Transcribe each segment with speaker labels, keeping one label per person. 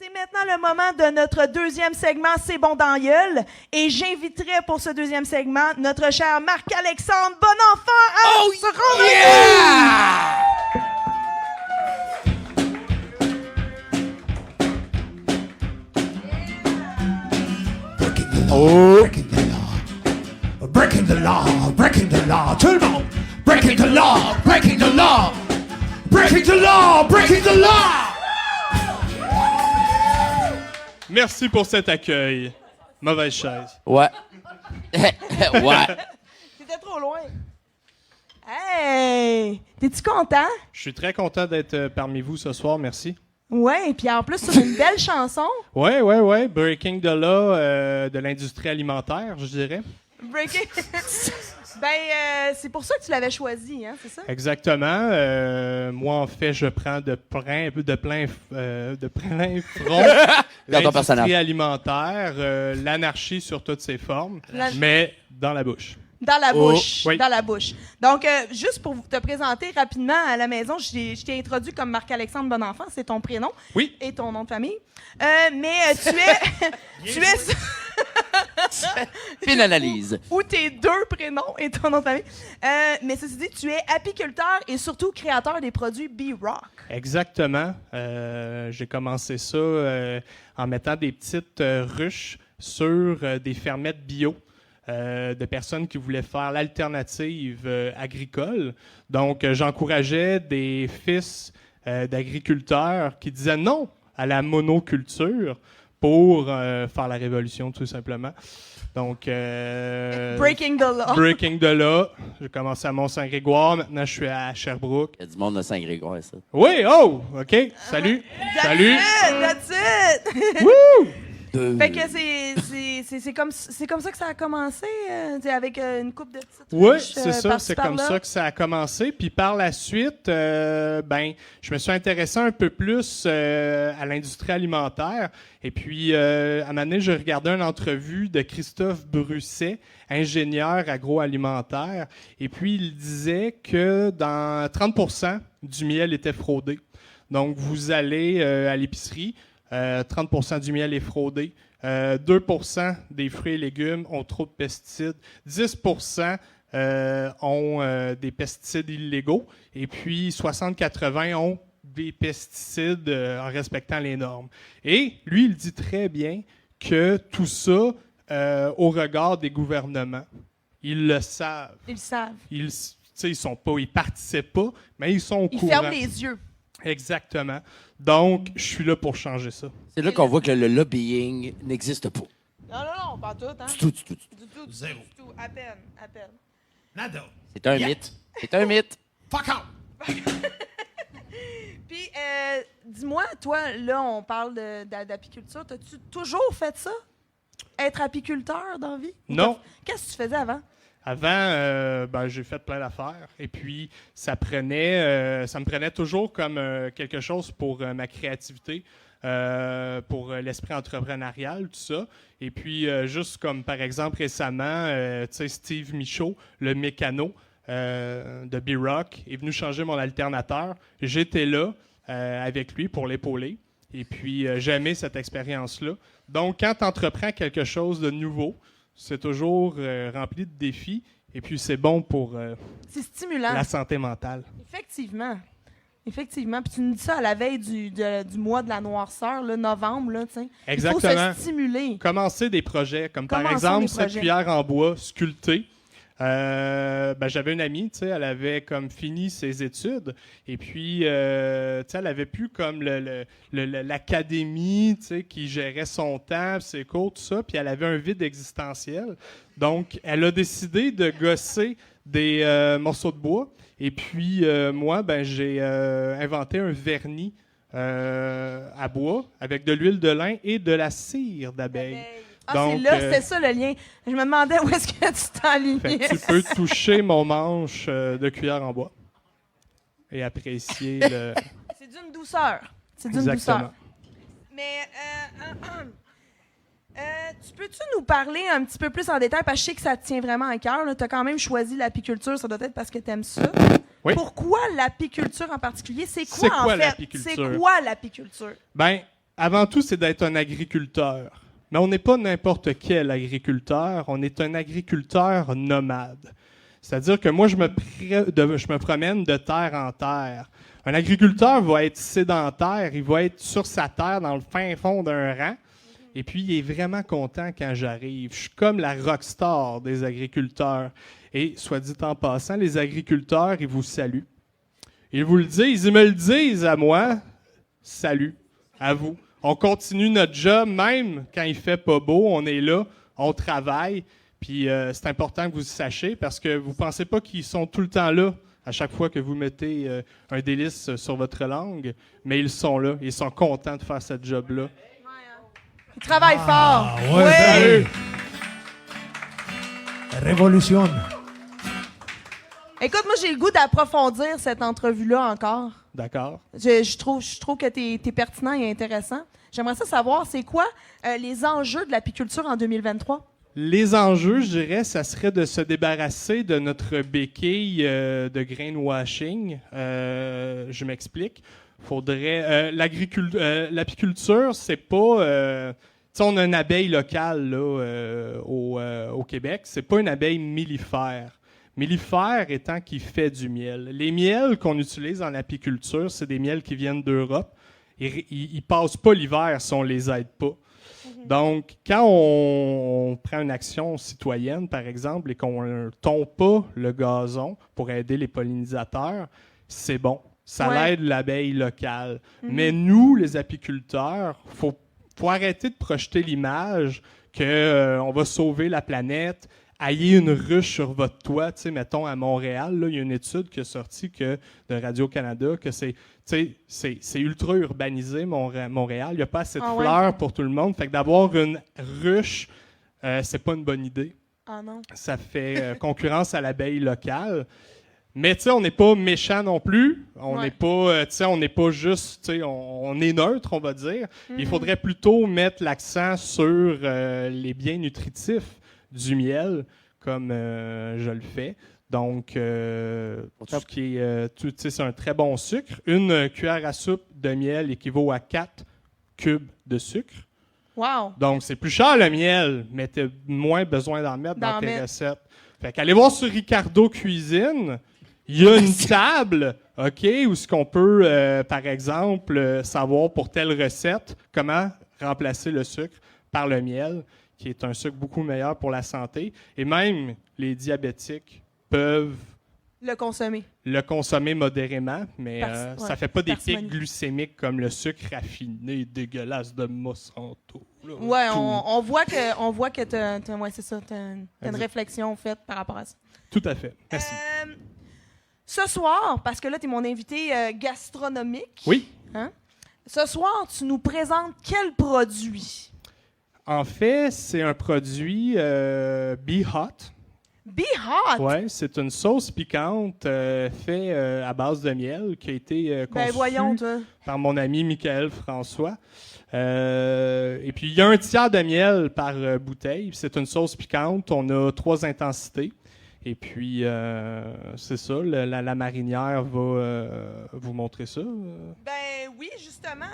Speaker 1: C'est maintenant le moment de notre deuxième segment, C'est bon dans la gueule. Et j'inviterai pour ce deuxième segment notre cher Marc-Alexandre Bonenfant à se rendre.
Speaker 2: Breaking the law, breaking the law, tout le monde! Breaking the law, breaking the law! Breaking the law, breaking the law!
Speaker 3: Merci pour cet accueil. Mauvaise chaise.
Speaker 4: Ouais. Ouais.
Speaker 1: T'étais trop loin. Hey! T'es-tu content?
Speaker 3: Je suis très content d'être parmi vous ce soir, merci.
Speaker 1: Ouais, puis en plus, c'est une belle chanson.
Speaker 3: Ouais. Breaking the law de l'industrie alimentaire, je dirais.
Speaker 1: Breaking. C'est pour ça que tu l'avais choisi, hein, c'est ça?
Speaker 3: Exactement. Moi, en fait, je prends de plein front l'industrie alimentaire, l'anarchie sur toutes ses formes, mais dans la bouche.
Speaker 1: Dans la bouche.
Speaker 3: Oui.
Speaker 1: Dans la bouche. Donc, juste pour te présenter rapidement à la maison, je t'ai introduit comme Marc-Alexandre Bonenfant, c'est ton prénom.
Speaker 3: Oui.
Speaker 1: Et ton nom de famille. Mais tu es.
Speaker 4: Fine analyse.
Speaker 1: Ou tes deux prénoms et ton nom de famille. Mais ceci dit, tu es apiculteur et surtout créateur des produits B-Rock.
Speaker 3: Exactement. J'ai commencé ça en mettant des petites ruches sur des fermettes bio. De personnes qui voulaient faire l'alternative agricole. Donc, j'encourageais des fils d'agriculteurs qui disaient non à la monoculture pour faire la révolution, tout simplement. Donc,
Speaker 1: Breaking the law.
Speaker 3: Breaking the law. J'ai commencé à Mont-Saint-Grégoire. Maintenant, je suis à Sherbrooke.
Speaker 4: Il y a du monde de Saint-Grégoire, ça.
Speaker 3: Oui, oh! OK. Salut. Salut.
Speaker 1: That's it!
Speaker 3: Woo!
Speaker 1: Fait que c'est comme ça que ça a commencé, avec une coupe de petites
Speaker 3: Oui,
Speaker 1: ruches,
Speaker 3: c'est ça.
Speaker 1: par-ci,
Speaker 3: C'est comme
Speaker 1: par-là.
Speaker 3: ça que ça a commencé. Puis par la suite, je me suis intéressé un peu plus à l'industrie alimentaire. Et puis, à un moment donné, j'ai regardé une entrevue de Christophe Brusset, ingénieur agroalimentaire. Et puis, il disait que dans 30% du miel était fraudé. Donc, vous allez à l'épicerie, 30% du miel est fraudé. 2% des fruits et légumes ont trop de pesticides. 10% ont des pesticides illégaux. Et puis 60-80 ont des pesticides en respectant les normes. Et lui, il dit très bien que tout ça, au regard des gouvernements, ils le savent.
Speaker 1: Ils le savent.
Speaker 3: Ils participent pas, mais ils sont au courant.
Speaker 1: Ils ferment les yeux.
Speaker 3: Exactement. Donc, je suis là pour changer ça.
Speaker 4: C'est là qu'on voit que le lobbying n'existe pas.
Speaker 1: Non, pas tout, hein?
Speaker 4: Du tout.
Speaker 1: Du tout.
Speaker 2: Zéro.
Speaker 1: Du tout. À peine.
Speaker 2: Nada.
Speaker 4: C'est un mythe. C'est un mythe.
Speaker 2: Fuck off!
Speaker 1: Puis, dis-moi, toi, là, on parle d'apiculture. T'as-tu toujours fait ça? Être apiculteur dans la vie?
Speaker 3: Non.
Speaker 1: Qu'est-ce que tu faisais avant?
Speaker 3: Avant, j'ai fait plein d'affaires. Et puis, ça me prenait toujours comme quelque chose pour ma créativité, pour l'esprit entrepreneurial, tout ça. Et puis, juste comme, par exemple, récemment, Steve Michaud, le mécano de B-Rock, est venu changer mon alternateur. J'étais là avec lui pour l'épauler. Et puis, j'ai aimé cette expérience-là. Donc, quand tu entreprends quelque chose de nouveau, c'est toujours rempli de défis et puis c'est bon pour
Speaker 1: C'est stimulant.
Speaker 3: la santé mentale.
Speaker 1: Effectivement. Puis tu nous dis ça à la veille du mois de la noirceur, là, novembre, là, tu sais.
Speaker 3: Exactement.
Speaker 1: Il faut se stimuler.
Speaker 3: Commencer des projets, comme par
Speaker 1: Commençons
Speaker 3: exemple
Speaker 1: des
Speaker 3: cette
Speaker 1: projets.
Speaker 3: cuillère en bois sculptée. J'avais une amie, elle avait comme fini ses études et puis elle avait plus comme l'académie qui gérait son temps, ses cours, tout ça, puis elle avait un vide existentiel. Donc, elle a décidé de gosser des morceaux de bois et puis moi, j'ai inventé un vernis à bois avec de l'huile de lin et de la cire d'abeille. Donc,
Speaker 1: c'était ça le lien. Je me demandais où est-ce que tu t'enlignais.
Speaker 3: Tu peux toucher mon manche de cuillère en bois et apprécier le...
Speaker 1: C'est d'une douceur.
Speaker 3: Exactement.
Speaker 1: Mais, tu peux-tu nous parler un petit peu plus en détail, parce que je sais que ça te tient vraiment à cœur. Tu as quand même choisi l'apiculture, ça doit être parce que tu aimes ça.
Speaker 3: Oui.
Speaker 1: Pourquoi l'apiculture en particulier? C'est quoi, en fait?
Speaker 3: l'apiculture?
Speaker 1: C'est quoi l'apiculture?
Speaker 3: avant tout, c'est d'être un agriculteur. Mais on n'est pas n'importe quel agriculteur, on est un agriculteur nomade. C'est-à-dire que moi, je me promène de terre en terre. Un agriculteur va être sédentaire, il va être sur sa terre dans le fin fond d'un rang, et puis il est vraiment content quand j'arrive. Je suis comme la rockstar des agriculteurs. Et soit dit en passant, les agriculteurs, ils vous saluent. Ils vous le disent, ils me le disent à moi. Salut, à vous. On continue notre job, même quand il fait pas beau, on est là, on travaille. Puis c'est important que vous le sachiez parce que vous ne pensez pas qu'ils sont tout le temps là à chaque fois que vous mettez un délice sur votre langue, mais ils sont là, ils sont contents de faire ce job-là.
Speaker 1: Ils travaillent fort.
Speaker 2: Ouais, Révolution.
Speaker 1: Écoute, moi, j'ai le goût d'approfondir cette entrevue-là encore.
Speaker 3: D'accord.
Speaker 1: Je trouve que t'es pertinent et intéressant. J'aimerais ça savoir, c'est quoi les enjeux de l'apiculture en 2023?
Speaker 3: Les enjeux, je dirais, ça serait de se débarrasser de notre béquille de greenwashing. Je m'explique. Faudrait l'apiculture, c'est pas. On a une abeille locale là, au Québec. C'est pas une abeille mellifère. Mellifère étant qui fait du miel. Les miels qu'on utilise en apiculture, c'est des miels qui viennent d'Europe. Ils passent pas l'hiver si on les aide pas. Donc, quand on prend une action citoyenne, par exemple, et qu'on ne tombe pas le gazon pour aider les pollinisateurs, c'est bon. Ça l'aide l'abeille locale. Mais nous, les apiculteurs, faut arrêter de projeter l'image qu'on va sauver la planète. Ayez une ruche sur votre toit, tu sais, mettons à Montréal, là, il y a une étude qui est sortie de Radio-Canada que c'est ultra urbanisé, Montréal. Il n'y a pas assez de fleurs pour tout le monde. Fait que d'avoir une ruche, c'est pas une bonne idée.
Speaker 1: Ah non.
Speaker 3: Ça fait concurrence à l'abeille locale. Mais tu sais, on n'est pas méchant non plus. On n'est pas, on n'est pas juste, on est neutre, on va dire. Il faudrait plutôt mettre l'accent sur les biens nutritifs du miel, comme je le fais. Donc, tout ce qui est, c'est un très bon sucre. Une cuillère à soupe de miel équivaut à 4 cubes de sucre.
Speaker 1: Wow!
Speaker 3: Donc, c'est plus cher le miel, mais tu as moins besoin d'en mettre dans tes recettes. Fait qu'allez voir sur Ricardo Cuisine. Il y a une table, OK, où ce qu'on peut, par exemple, savoir pour telle recette comment remplacer le sucre par le miel, qui est un sucre beaucoup meilleur pour la santé. Et même les diabétiques peuvent
Speaker 1: le
Speaker 3: consommer modérément, mais ça ne fait pas des pics
Speaker 1: glycémiques
Speaker 3: glycémiques comme le sucre raffiné dégueulasse de Monsanto.
Speaker 1: Oui, on voit que tu as une réflexion faite par rapport à ça.
Speaker 3: Tout à fait. Merci.
Speaker 1: Ce soir, parce que là, tu es mon invité gastronomique.
Speaker 3: Oui.
Speaker 1: Hein? Ce soir, tu nous présentes quel produit?
Speaker 3: En fait, c'est un produit Be Hot.
Speaker 1: Be Hot?
Speaker 3: Oui, c'est une sauce piquante faite à base de miel qui a été conçue par mon ami Michael François. Et puis, il y a un tiers de miel par bouteille. C'est une sauce piquante. On a 3 intensités. Et puis, c'est ça, la marinière va vous montrer ça.
Speaker 1: Ben oui, justement.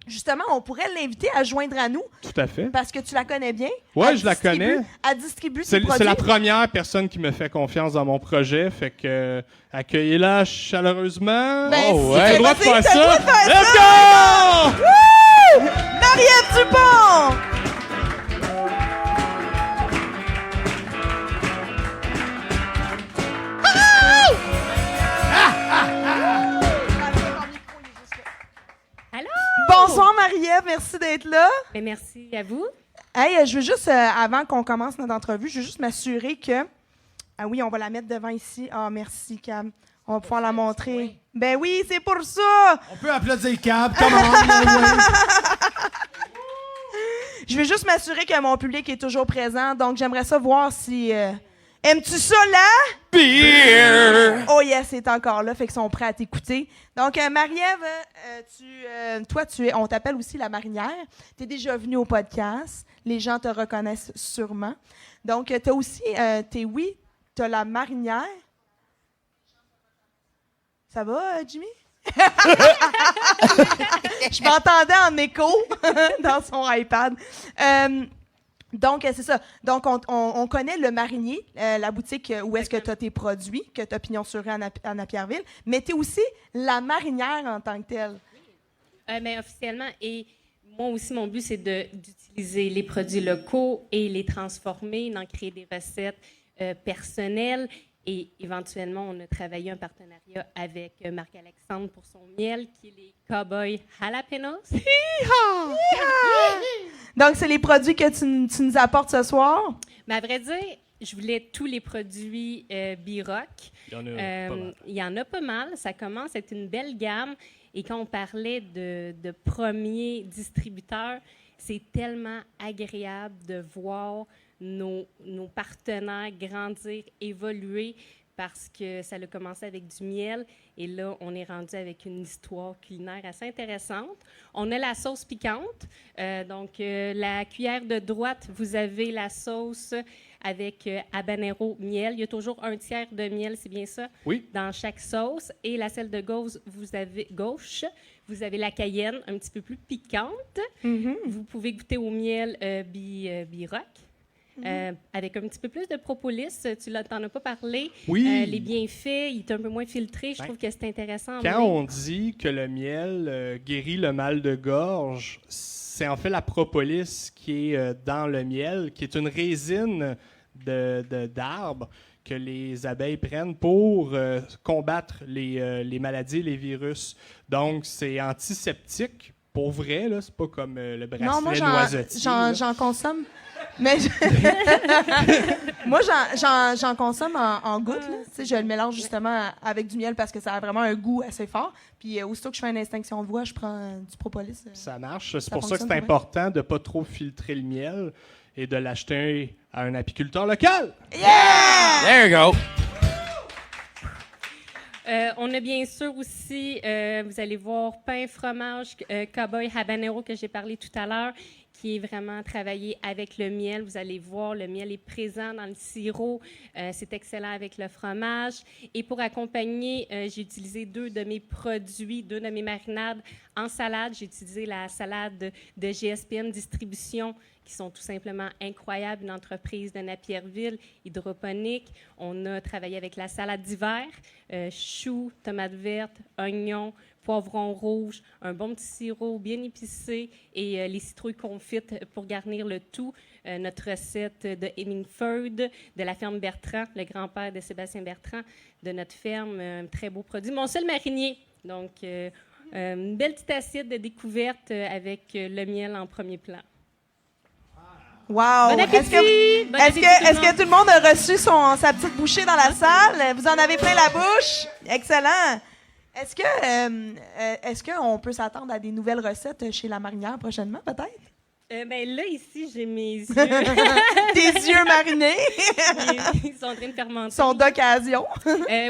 Speaker 3: Justement,
Speaker 1: on pourrait l'inviter à joindre à nous.
Speaker 3: Tout à fait.
Speaker 1: Parce que tu la connais bien.
Speaker 3: Oui, je la connais.
Speaker 1: Elle distribue ses produits.
Speaker 3: C'est la première personne qui me fait confiance dans mon projet. Fait que, accueillez-la chaleureusement.
Speaker 1: Ben,
Speaker 3: tu as le droit de faire ça.
Speaker 1: Let's
Speaker 3: go!
Speaker 1: Woo! Marie-Ève Dupont! Bonsoir Marie-Ève, merci d'être là.
Speaker 5: Bien, merci à vous.
Speaker 1: Hey, je veux juste, avant qu'on commence notre entrevue, je veux juste m'assurer que... Ah oui, on va la mettre devant ici. Ah, merci Cam. On va pouvoir la montrer. Ben oui, c'est pour ça!
Speaker 2: On peut applaudir Cam, comment?
Speaker 1: Je veux juste m'assurer que mon public est toujours présent, donc j'aimerais ça voir si... Aimes-tu ça, là?
Speaker 4: Beer!
Speaker 1: Oh yes, c'est encore là, fait qu'ils sont prêts à t'écouter. Donc, Marie-Ève, on t'appelle aussi la marinière. Tu es déjà venue au podcast. Les gens te reconnaissent sûrement. Donc, tu as aussi, tu as la marinière. Ça va, Jimmy? Je m'entendais en écho dans son iPad. Donc, c'est ça. Donc, on connaît Le Marinier, la boutique où est-ce que tu as tes produits, que tu as pignon sur rue à Napierville, mais tu es aussi la marinière en tant que telle.
Speaker 5: Mais officiellement, et moi aussi, mon but, c'est d'utiliser les produits locaux et les transformer, d'en créer des recettes personnelles. Et éventuellement, on a travaillé un partenariat avec Marc-Alexandre pour son miel, qui est les Cowboys Jalapenos.
Speaker 1: Donc, c'est les produits que tu nous apportes ce soir?
Speaker 5: Mais à vrai dire, je voulais tous les produits B-Rock.
Speaker 3: Il y en a pas mal.
Speaker 5: Il y en a pas mal. Ça commence à être une belle gamme. Et quand on parlait de premiers distributeurs, c'est tellement agréable de voir nos partenaires grandir, évoluer, parce que ça a commencé avec du miel et là, on est rendu avec une histoire culinaire assez intéressante. On a la sauce piquante. Donc, la cuillère de droite, vous avez la sauce avec habanero miel. Il y a toujours un tiers de miel, c'est bien ça?
Speaker 3: Oui.
Speaker 5: Dans chaque sauce. Et la selle de gauche, vous avez la cayenne, un petit peu plus piquante.
Speaker 1: Mm-hmm.
Speaker 5: Vous pouvez goûter au miel B-Rock. Avec un petit peu plus de propolis. Tu n'en as pas parlé.
Speaker 3: Oui.
Speaker 5: Les bienfaits, il est un peu moins filtré. Je trouve que c'est intéressant.
Speaker 3: Quand on dit que le miel guérit le mal de gorge, c'est en fait la propolis qui est dans le miel, qui est une résine d'arbre que les abeilles prennent pour combattre les maladies, les virus. Donc, c'est antiseptique. Pour vrai, là, c'est pas comme le bracelet
Speaker 1: Non, moi,
Speaker 3: noisetier.
Speaker 1: j'en consomme. Mais moi, j'en consomme en gouttes. Là. Tu sais, je le mélange justement avec du miel parce que ça a vraiment un goût assez fort. Puis aussitôt que je fais une extinction de voix, je prends du propolis.
Speaker 3: Ça marche. C'est pour ça que
Speaker 1: fonctionne
Speaker 3: c'est
Speaker 1: pour
Speaker 3: important de ne pas trop filtrer le miel et de l'acheter à un apiculteur local.
Speaker 1: Yeah!
Speaker 4: There you go.
Speaker 5: On a bien sûr aussi, vous allez voir, pain, fromage, Cowboy Habanero que j'ai parlé tout à l'heure, qui est vraiment travaillé avec le miel. Vous allez voir, le miel est présent dans le sirop. C'est excellent avec le fromage. Et pour accompagner, j'ai utilisé deux de mes marinades en salade. J'ai utilisé la salade de GSPN Distribution, qui sont tout simplement incroyables, une entreprise de Napierville, hydroponique. On a travaillé avec la salade d'hiver, choux, tomates vertes, oignons, poivrons rouges, un bon petit sirop bien épicé et les citrouilles confites pour garnir le tout. Notre recette de Hemingford, de la ferme Bertrand, le grand-père de Sébastien Bertrand, de notre ferme, un très beau produit. Mon seul marinier, donc une belle petite assiette de découverte avec le miel en premier plan.
Speaker 1: Wow!
Speaker 5: Bon appétit!
Speaker 1: Est-ce que tout le monde a reçu sa petite bouchée dans la salle? Vous en avez plein la bouche? Excellent! Est-ce qu'on peut s'attendre à des nouvelles recettes chez La Marinière prochainement, peut-être?
Speaker 5: Ben là, ici, j'ai mes yeux.
Speaker 1: Tes yeux marinés?
Speaker 5: Ils sont en train de fermenter.
Speaker 1: Ils sont d'occasion.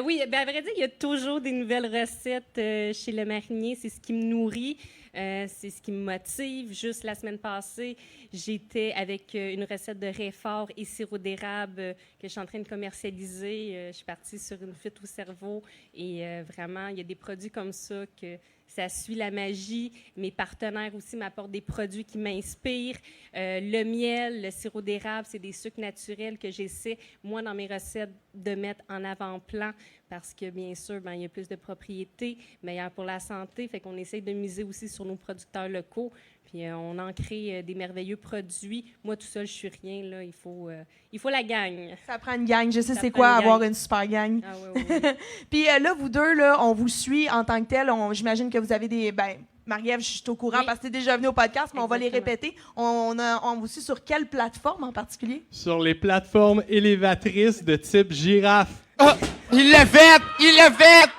Speaker 5: Oui, ben à vrai dire, il y a toujours des nouvelles recettes chez Le Marinier. C'est ce qui me nourrit. C'est ce qui me motive. Juste la semaine passée, j'étais avec une recette de réfort et sirop d'érable que je suis en train de commercialiser. Je suis partie sur une fuite au cerveau et vraiment, il y a des produits comme ça que ça suit la magie. Mes partenaires aussi m'apportent des produits qui m'inspirent. Le miel, le sirop d'érable, c'est des sucres naturels que j'essaie, moi, dans mes recettes, de mettre en avant-plan parce que, bien sûr, il y a plus de propriétés, meilleur pour la santé. Fait qu'on essaie de miser aussi sur nos producteurs locaux. Puis on en crée des merveilleux produits. Moi, tout seul, je suis rien. Là. Il faut la gang.
Speaker 1: Ça prend une gang. Je sais
Speaker 5: Ça
Speaker 1: c'est
Speaker 5: prend
Speaker 1: quoi
Speaker 5: une
Speaker 1: avoir
Speaker 5: gang.
Speaker 1: une super gang.
Speaker 5: Ah oui, oui.
Speaker 1: Puis là, vous deux, là, on vous suit en tant que tel. J'imagine que vous avez des... Marie-Ève, je suis au courant
Speaker 5: Oui.
Speaker 1: parce que tu es déjà venue au podcast, mais on va les
Speaker 5: Exactement.
Speaker 1: répéter. On vous suit sur quelle plateforme en particulier?
Speaker 3: Sur les plateformes élévatrices de type girafe.
Speaker 4: Ah, il l'a fait! Il l'a fait!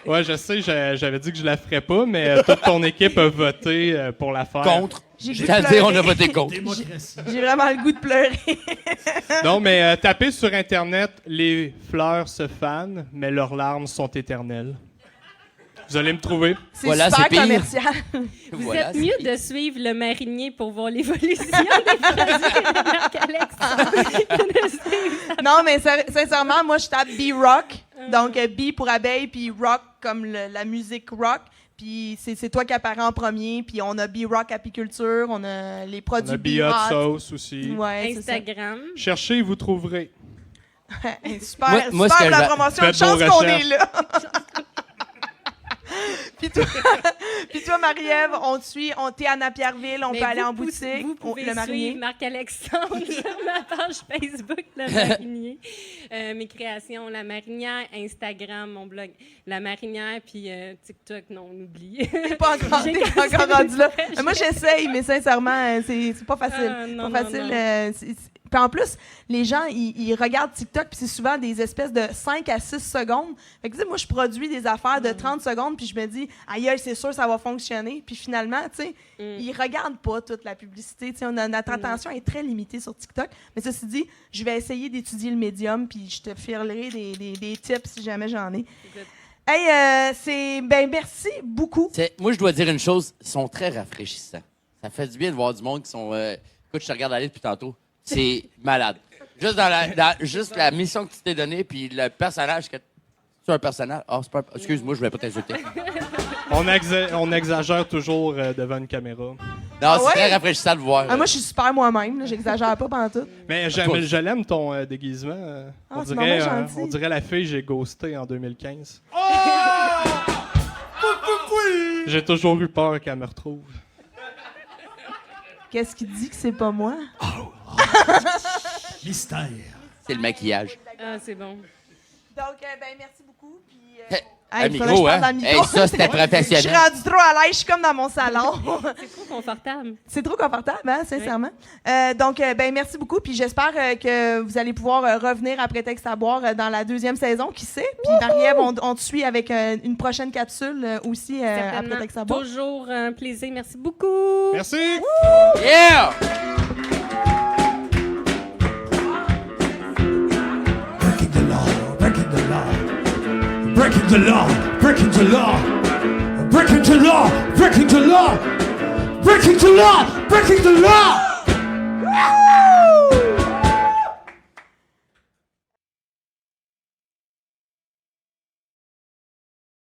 Speaker 3: Ouais, je sais, j'avais dit que je la ferais pas, mais toute ton équipe a voté pour la faire.
Speaker 4: Contre.
Speaker 1: J'ai le goût de
Speaker 4: C'est-à-dire, on
Speaker 1: pleurer.
Speaker 4: a voté contre.
Speaker 2: Démocratie.
Speaker 1: J'ai vraiment le goût de pleurer.
Speaker 3: Non, mais tapez sur Internet « Les fleurs se fanent, mais leurs larmes sont éternelles Vous allez me trouver.
Speaker 1: C'est
Speaker 4: Voilà,
Speaker 1: super
Speaker 4: c'est pire.
Speaker 1: commercial.
Speaker 5: Vous
Speaker 4: Voilà,
Speaker 5: êtes mieux
Speaker 4: c'est-
Speaker 5: de suivre le marinier pour voir l'évolution des produits de Marc-Alex.
Speaker 1: Non, mais sincèrement, moi, je tape B-Rock. Donc, B pour abeille, puis rock comme la musique rock. Puis c'est toi qui apparais en premier. Puis on a B-Rock Apiculture, on a les
Speaker 3: On
Speaker 1: produits
Speaker 3: a Be Hot
Speaker 1: B-Hot.
Speaker 3: Sauce aussi.
Speaker 1: Ouais, c'est ça.
Speaker 5: Instagram.
Speaker 3: Cherchez, vous trouverez.
Speaker 1: Super,
Speaker 4: Moi,
Speaker 1: super
Speaker 4: ce que
Speaker 1: la
Speaker 4: je-
Speaker 1: promotion.
Speaker 3: Faites
Speaker 1: Chance
Speaker 3: vos
Speaker 1: qu'on
Speaker 3: recherches.
Speaker 1: est là. Puis toi, Marie-Ève, on te suit, t'es à Napierville, on
Speaker 5: Mais
Speaker 1: peut aller
Speaker 5: vous
Speaker 1: en boutique.
Speaker 5: Vous pouvez
Speaker 1: le marinier.
Speaker 5: suivre Marc-Alexandre sur ma page Facebook, Le Marinier. Mes créations, La Marinière, Instagram, mon blog, La Marinière, puis TikTok, non, on oublie.
Speaker 1: T'es pas encore,
Speaker 5: J'ai
Speaker 1: t'es pas
Speaker 5: cancellé
Speaker 1: encore rendu là.
Speaker 5: le projet.
Speaker 1: Moi, j'essaye, mais sincèrement, c'est pas facile.
Speaker 5: Non,
Speaker 1: pas
Speaker 5: non,
Speaker 1: facile.
Speaker 5: non.
Speaker 1: Puis en plus, les gens, ils regardent TikTok, puis c'est souvent des espèces de 5 à 6 secondes. Fait que, tu sais, moi, je produis des affaires de 30 secondes, puis je me dis, aïe, c'est sûr, ça va fonctionner. Puis finalement, tu sais, ils regardent pas toute la publicité. Tu sais, notre attention est très limitée sur TikTok. Mais ceci dit, je vais essayer d'étudier le médium, puis je te filerai des tips si jamais j'en ai. Hey, merci beaucoup.
Speaker 4: Moi, je dois dire une chose, ils sont très rafraîchissants. Ça fait du bien de voir du monde qui sont... Écoute, je te regarde aller depuis tantôt. C'est malade. Juste juste la mission que tu t'es donnée, puis le personnage que... C'est un personnage? Ah, c'est pas... Excuse-moi, je voulais pas t'insulter.
Speaker 3: On exagère toujours devant une caméra.
Speaker 4: Non,
Speaker 1: Ah
Speaker 4: c'est
Speaker 1: ouais?
Speaker 4: très rafraîchissant de voir.
Speaker 1: Moi, je suis super moi-même. Là, j'exagère pas pendant tout.
Speaker 3: Mais je l'aime, ton déguisement.
Speaker 1: Ah, c'est vraiment gentil.
Speaker 3: On dirait la fille que j'ai ghosté en 2015. J'ai toujours eu peur qu'elle me retrouve.
Speaker 1: Qu'est-ce qui dit que c'est pas moi?
Speaker 2: Mystère.
Speaker 4: C'est le maquillage.
Speaker 5: Ah, c'est bon.
Speaker 1: Donc, merci beaucoup. Puis,
Speaker 4: Un
Speaker 1: il faudrait que je
Speaker 4: micro,
Speaker 1: parle dans
Speaker 4: hein?
Speaker 1: le micro.
Speaker 4: Hey, ça, c'était
Speaker 1: Je suis
Speaker 4: professionnel.
Speaker 1: rendue trop à l'aise. Je suis comme dans mon salon.
Speaker 5: C'est trop confortable.
Speaker 1: C'est trop confortable, hein, sincèrement. Donc, merci beaucoup. Puis j'espère que vous allez pouvoir revenir à Prétexte à boire dans la 2e saison, qui sait. Puis Marie-Ève, on te suit avec une prochaine capsule aussi à
Speaker 5: Certainement.
Speaker 1: Prétexte à boire.
Speaker 5: Toujours un plaisir. Merci beaucoup.
Speaker 3: Merci!
Speaker 4: Yeah!
Speaker 2: Breaking the law, breaking the law. Breaking the law, breaking the law. Breaking the law, breaking the law. Breaking the law, breaking the law.